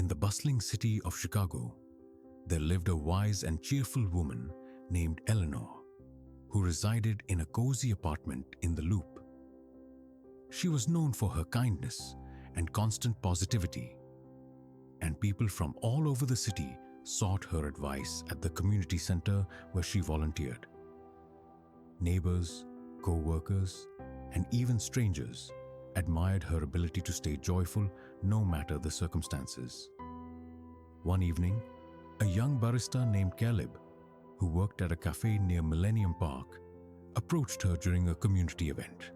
the bustling city of Chicago, there lived a wise and cheerful woman named Eleanor, who resided in a cozy apartment in the Loop. She was known for her kindness and constant positivity, and people from all over the city sought her advice at the community center where she volunteered. Neighbors, co-workers, and even strangers admired her ability to stay joyful no matter the circumstances. One evening, a young barista named Caleb, who worked at a cafe near Millennium Park, approached her during a community event.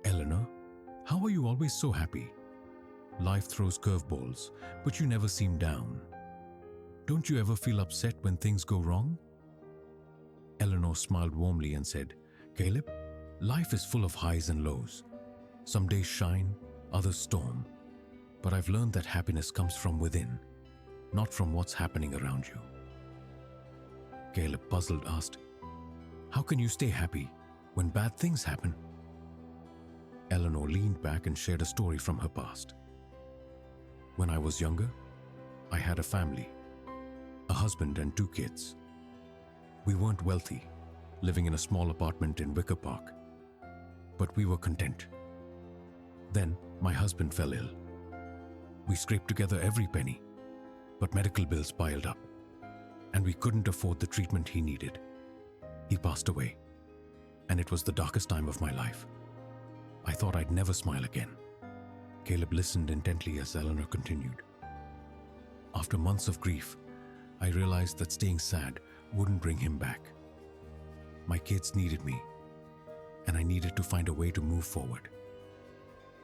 "Eleanor, how are you always so happy? Life throws curveballs, but you never seem down. Don't you ever feel upset when things go wrong?" Eleanor smiled warmly and said, "Caleb, life is full of highs and lows. Some days shine, others storm. But I've learned that happiness comes from within, not from what's happening around you." Caleb, puzzled, asked, "How can you stay happy when bad things happen?" Eleanor leaned back and shared a story from her past. "When I was younger, I had a family, a husband and 2 kids. We weren't wealthy, living in a small apartment in Wicker Park, but we were content. Then my husband fell ill. We scraped together every penny, but medical bills piled up, and we couldn't afford the treatment he needed. He passed away, and it was the darkest time of my life. I thought I'd never smile again." Caleb listened intently as Eleanor continued. "After months of grief, I realized that staying sad wouldn't bring him back. My kids needed me, and I needed to find a way to move forward.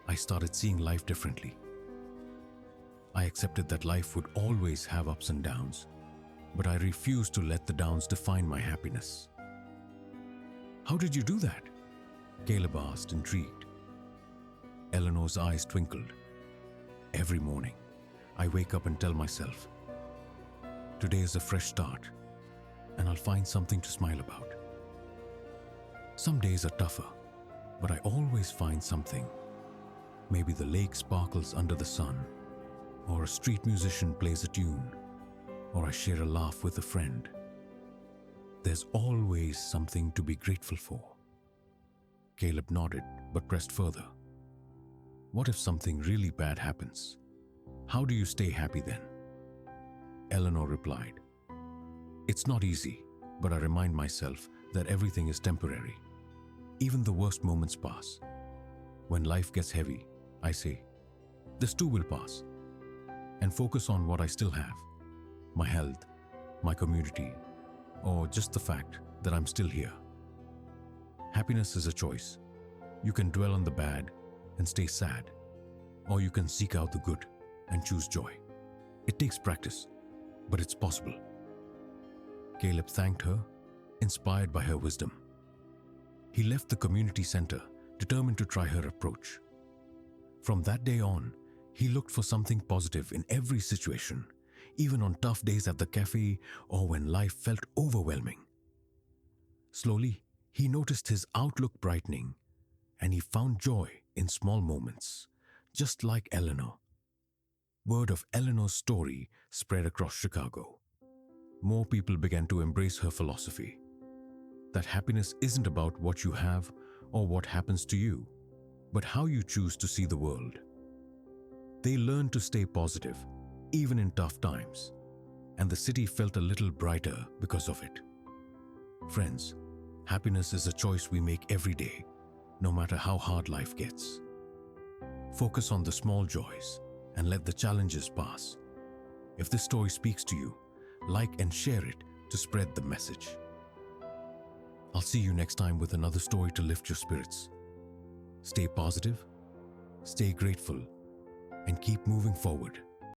I started seeing life differently. I accepted that life would always have ups and downs, but I refused to let the downs define my happiness." "How did you do that?" Caleb asked, intrigued. Eleanor's eyes twinkled. "Every morning, I wake up and tell myself, today is a fresh start, and I'll find something to smile about. Some days are tougher, but I always find something. Maybe the lake sparkles under the sun, or a street musician plays a tune, or I share a laugh with a friend. There's always something to be grateful for." Caleb nodded but pressed further. "What if something really bad happens? How do you stay happy then?" Eleanor replied, "It's not easy, but I remind myself that everything is temporary. Even the worst moments pass. When life gets heavy, I say, this too will pass, and focus on what I still have, my health, my community, or just the fact that I'm still here. Happiness is a choice. You can dwell on the bad and stay sad, or you can seek out the good and choose joy. It takes practice, but it's possible." Caleb thanked her, inspired by her wisdom. He left the community center, determined to try her approach. From that day on, he looked for something positive in every situation, even on tough days at the cafe or when life felt overwhelming. Slowly, he noticed his outlook brightening, and he found joy in small moments, just like Eleanor. Word of Eleanor's story spread across Chicago. More people began to embrace her philosophy, that happiness isn't about what you have or what happens to you, but how you choose to see the world. They learned to stay positive, even in tough times, and the city felt a little brighter because of it. Friends, happiness is a choice we make every day, no matter how hard life gets. Focus on the small joys and let the challenges pass. If this story speaks to you, like and share it to spread the message. I'll see you next time with another story to lift your spirits. Stay positive, stay grateful, and keep moving forward.